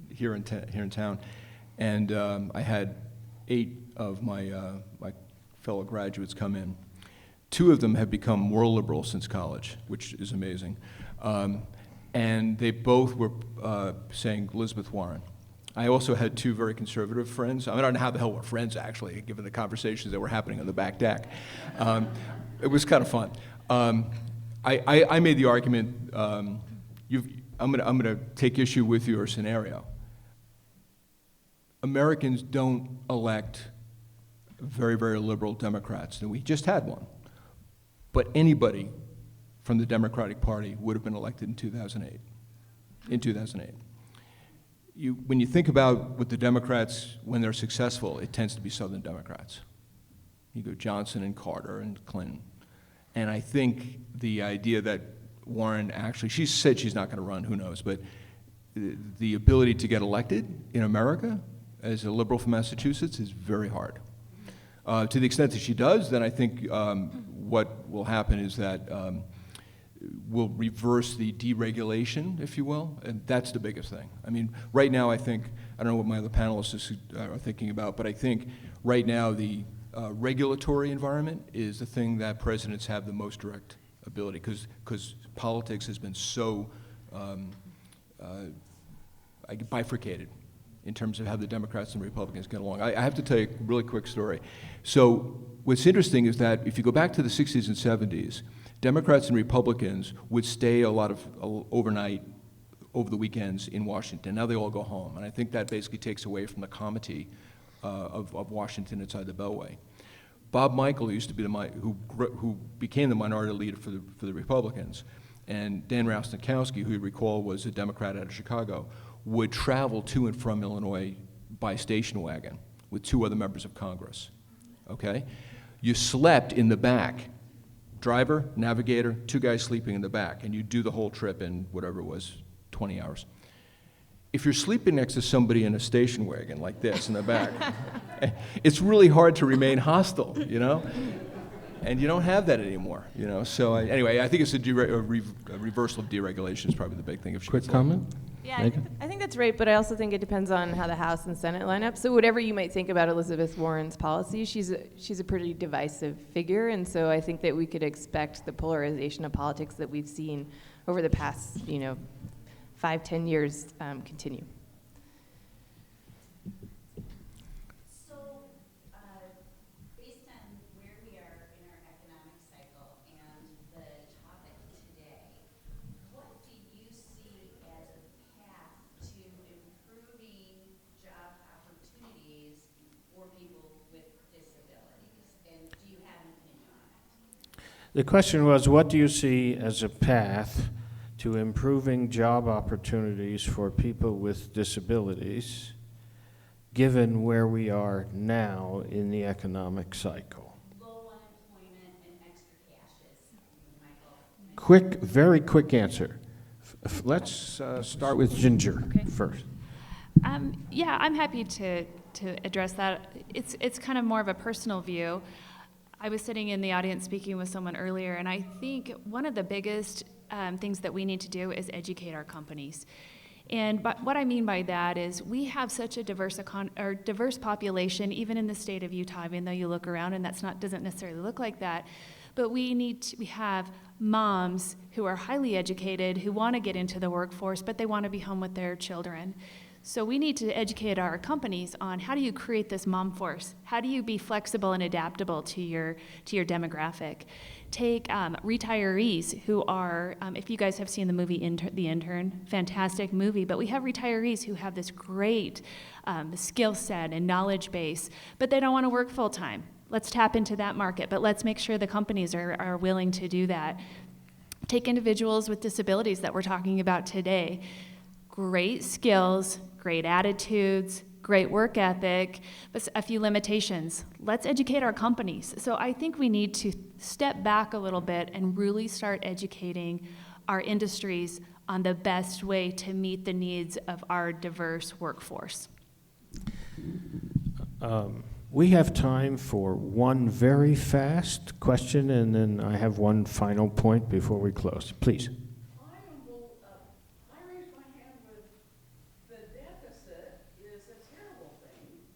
here in town, and I had 8 of my fellow graduates come in. 2 of them have become more liberal since college, which is amazing, and they both were saying Elizabeth Warren. I also had 2 very conservative friends. I mean, I don't know how the hell we're friends, actually, given the conversations that were happening on the back deck. It was kind of fun. I made the argument, I'm going to take issue with your scenario. Americans don't elect very, very liberal Democrats, and we just had one. But anybody from the Democratic Party would have been elected in 2008. When you think about what the Democrats, when they're successful, it tends to be Southern Democrats. You go Johnson and Carter and Clinton. And I think the idea that Warren actually, she said she's not going to run, who knows, but the ability to get elected in America as a liberal from Massachusetts is very hard. To the extent that she does, then I think what will happen is that we'll reverse the deregulation, if you will, and that's the biggest thing. I mean, right now I think, I don't know what my other panelists are thinking about, but I think right now the regulatory environment is the thing that presidents have the most direct ability, because politics has been so bifurcated in terms of how the Democrats and Republicans get along. I have to tell you a really quick story. So what's interesting is that if you go back to the 60s and 70s, Democrats and Republicans would stay a lot of overnight, over the weekends in Washington. Now they all go home, and I think that basically takes away from the comity of Washington inside the Beltway. Bob Michael used to be who became the minority leader for the Republicans, and Dan Rostenkowski, who you recall was a Democrat out of Chicago, would travel to and from Illinois by station wagon with 2 other members of Congress. Okay, you slept in the back. Driver, navigator, 2 guys sleeping in the back, and you do the whole trip in whatever it was, 20 hours. If you're sleeping next to somebody in a station wagon like this in the back, it's really hard to remain hostile, you know? And you don't have that anymore, you know? So anyway, I think it's a reversal of deregulation is probably the big thing. Quick comment? Yeah, I think that's right, but I also think it depends on how the House and Senate line up. So whatever you might think about Elizabeth Warren's policy, she's a pretty divisive figure, and so I think that we could expect the polarization of politics that we've seen over the past, 5-10 years continue. The question was, what do you see as a path to improving job opportunities for people with disabilities, given where we are now in the economic cycle? Low unemployment and extra cash is my goal. Very quick answer. Let's start with Ginger Okay. first. Yeah, I'm happy to address that. It's kind of more of a personal view. I was sitting in the audience speaking with someone earlier, and I think one of the biggest things that we need to do is educate our companies. And what I mean by that is we have such a diverse population, even in the state of Utah, even though you look around and doesn't necessarily look like that. But we have moms who are highly educated, who want to get into the workforce, but they want to be home with their children. So we need to educate our companies on how do you create this mom force? How do you be flexible and adaptable to your demographic? Take retirees who are, if you guys have seen the movie The Intern, fantastic movie, but we have retirees who have this great skill set and knowledge base, but they don't want to work full time. Let's tap into that market, but let's make sure the companies are willing to do that. Take individuals with disabilities that we're talking about today. Great skills, great attitudes, great work ethic, but a few limitations. Let's educate our companies. So I think we need to step back a little bit and really start educating our industries on the best way to meet the needs of our diverse workforce. We have time for one very fast question, and then I have one final point before we close. Please. I raised my hand with the deficit is a terrible thing,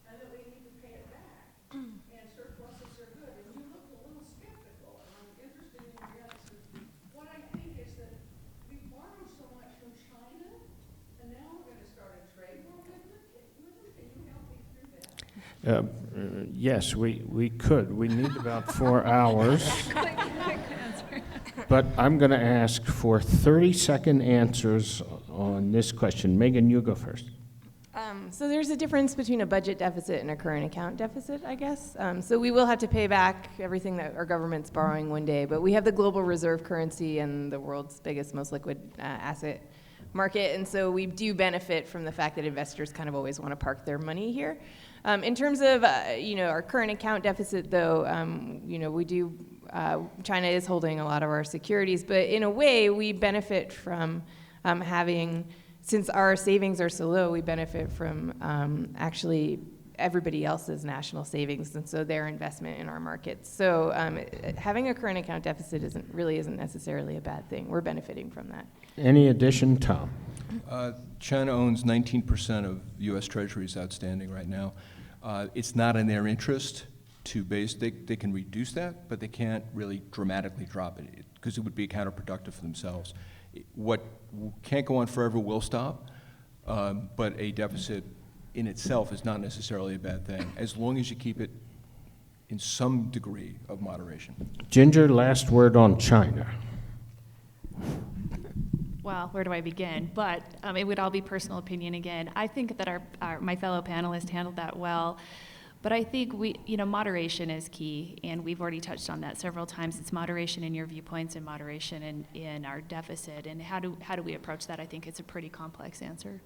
and that we need to pay it back, and surpluses are good. And you look a little skeptical, and I'm interested in your answer. What I think is that we borrow so much from China, and now we're going to start a trade war with them. Can you help me through that? Yes, we could. We need about 4 hours. But I'm going to ask for 30-second answers on this question. Megan, you go first. So there's a difference between a budget deficit and a current account deficit, I guess. So we will have to pay back everything that our government's borrowing one day, but we have the global reserve currency and the world's biggest, most liquid asset market, and so we do benefit from the fact that investors kind of always want to park their money here. In terms of our current account deficit, though, we do. China is holding a lot of our securities, but in a way, we benefit from having, since our savings are so low, we benefit from actually everybody else's national savings, and so their investment in our markets. So having a current account deficit isn't necessarily a bad thing. We're benefiting from that. Any addition, Tom? China owns 19% of U.S. Treasuries outstanding right now. It's not in their interest to they can reduce that, but they can't really dramatically drop it because it would be counterproductive for themselves. What can't go on forever will stop, but a deficit in itself is not necessarily a bad thing, as long as you keep it in some degree of moderation. Ginger, last word on China. Well, where do I begin? But it would all be personal opinion again. I think that my fellow panelists handled that well. But I think moderation is key, and we've already touched on that several times. It's moderation in your viewpoints and moderation in our deficit. And how do we approach that? I think it's a pretty complex answer.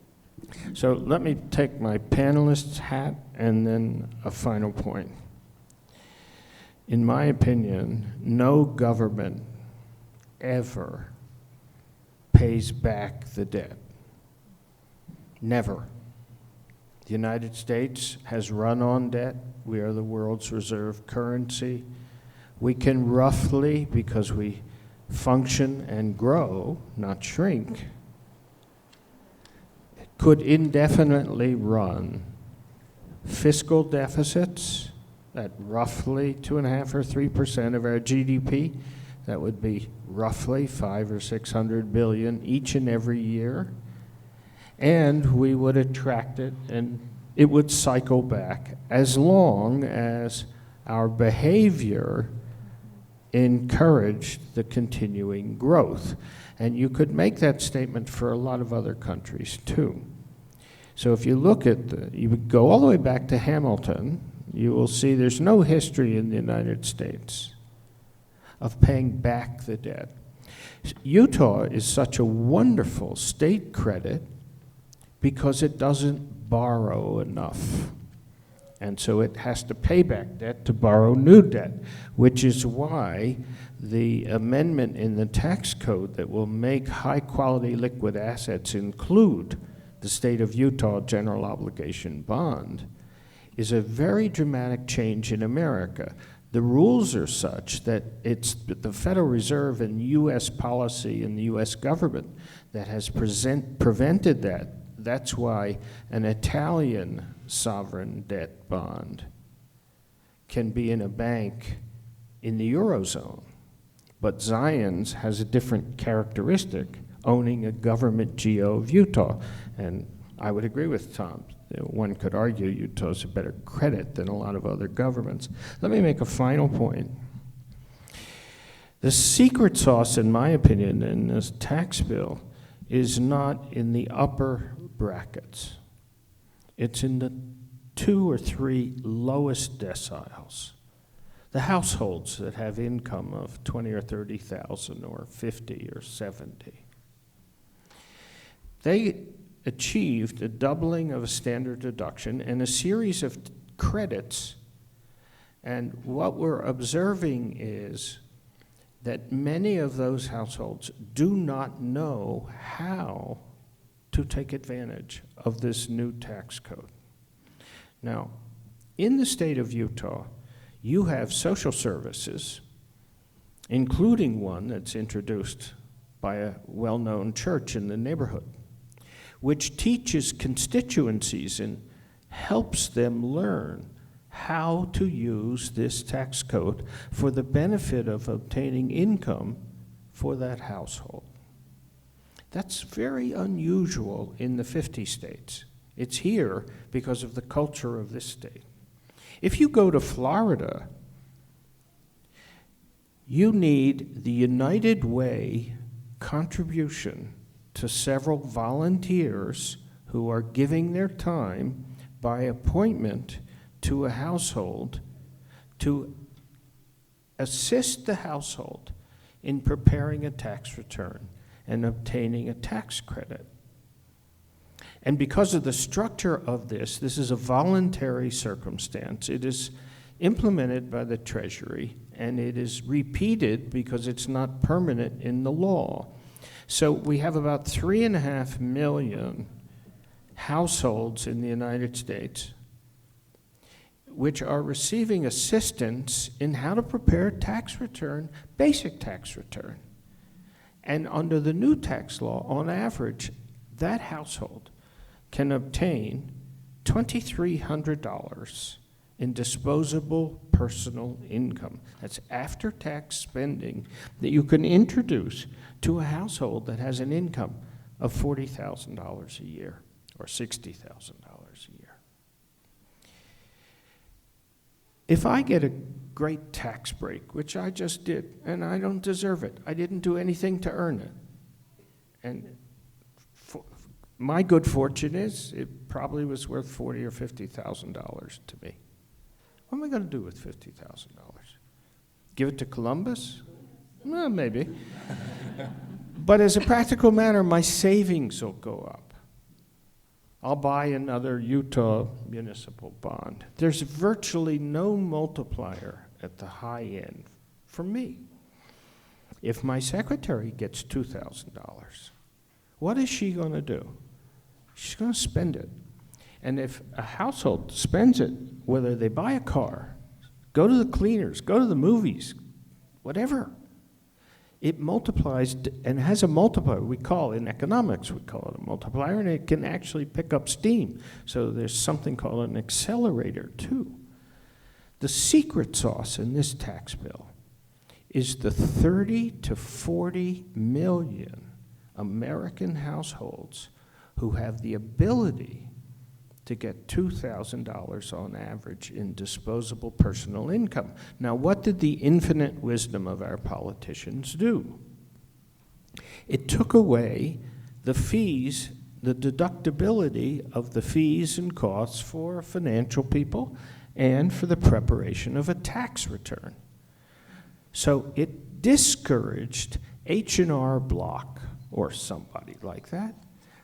So let me take my panelist's hat and then a final point. In my opinion, no government ever pays back the debt. Never. The United States has run on debt. We are the world's reserve currency. We can roughly, because we function and grow, not shrink, could indefinitely run fiscal deficits at roughly 2.5 or 3% of our GDP. That would be roughly 500 or 600 billion each and every year. And we would attract it, and it would cycle back as long as our behavior encouraged the continuing growth. And you could make that statement for a lot of other countries too. So if you look at you would go all the way back to Hamilton, you will see there's no history in the United States of paying back the debt. Utah is such a wonderful state credit because it doesn't borrow enough. And so it has to pay back debt to borrow new debt, which is why the amendment in the tax code that will make high-quality liquid assets include the state of Utah general obligation bond is a very dramatic change in America. The rules are such that it's the Federal Reserve and U.S. policy and the U.S. government that has prevented that. That's why an Italian sovereign debt bond can be in a bank in the Eurozone. But Zions has a different characteristic, owning a government GO of Utah. And I would agree with Tom. One could argue Utah's a better credit than a lot of other governments. Let me make a final point. The secret sauce, in my opinion, in this tax bill is not in the upper brackets. It's in the 2 or 3 lowest deciles. The households that have income of 20 or 30,000 or 50 or 70. They achieved a doubling of a standard deduction and a series of credits. And what we're observing is that many of those households do not know how to take advantage of this new tax code. Now, in the state of Utah, you have social services, including one that's introduced by a well-known church in the neighborhood, which teaches constituencies and helps them learn how to use this tax code for the benefit of obtaining income for that household. That's very unusual in the 50 states. It's here because of the culture of this state. If you go to Florida, you need the United Way contribution to several volunteers who are giving their time by appointment to a household to assist the household in preparing a tax return and obtaining a tax credit. And because of the structure of this is a voluntary circumstance. It is implemented by the Treasury, and it is repeated because it's not permanent in the law. So we have about 3.5 million households in the United States which are receiving assistance in how to prepare a tax return, basic tax return. And under the new tax law, on average, that household can obtain $2,300 in disposable personal income. That's after-tax spending that you can introduce to a household that has an income of $40,000 a year or $60,000 a year. If I get a great tax break, which I just did, and I don't deserve it, I didn't do anything to earn it, and my good fortune is it probably was worth $40,000 or $50,000 to me. What am I going to do with $50,000? Give it to Columbus? Well, maybe. But as a practical matter, my savings will go up. I'll buy another Utah municipal bond. There's virtually no multiplier at the high end for me. If my secretary gets $2,000, what is she going to do? She's going to spend it. And if a household spends it, whether they buy a car, go to the cleaners, go to the movies, whatever, it multiplies and has a multiplier. We call, in economics, we call it a multiplier, and it can actually pick up steam. So there's something called an accelerator, too. The secret sauce in this tax bill is the 30 to 40 million American households who have the ability to get $2,000 on average in disposable personal income. Now, what did the infinite wisdom of our politicians do? It took away the fees, the deductibility of the fees and costs for financial people and for the preparation of a tax return. So it discouraged H&R Block or somebody like that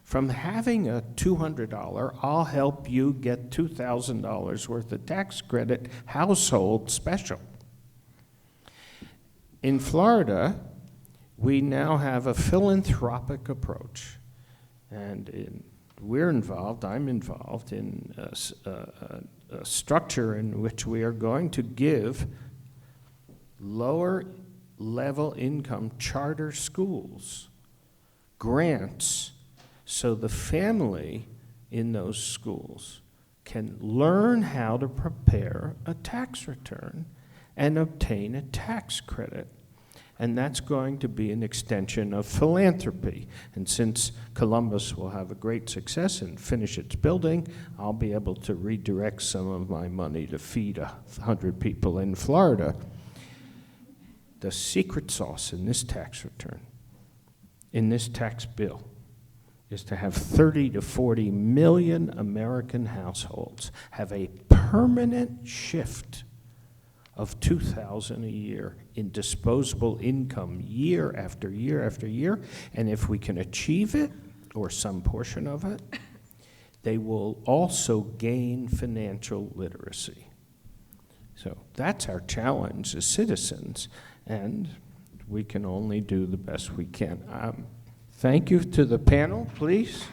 from having a $200, I'll help you get $2,000 worth of tax credit household special. In Florida, we now have a philanthropic approach, and I'm involved in a structure in which we are going to give lower level income charter schools grants so the family in those schools can learn how to prepare a tax return and obtain a tax credit. And that's going to be an extension of philanthropy. And since Columbus will have a great success and finish its building, I'll be able to redirect some of my money to feed 100 people in Florida. The secret sauce in this tax return, in this tax bill, is to have 30 to 40 million American households have a permanent shift of $2,000 a year in disposable income year after year after year. And if we can achieve it, or some portion of it, they will also gain financial literacy. So that's our challenge as citizens, and we can only do the best we can. Thank you to the panel, please.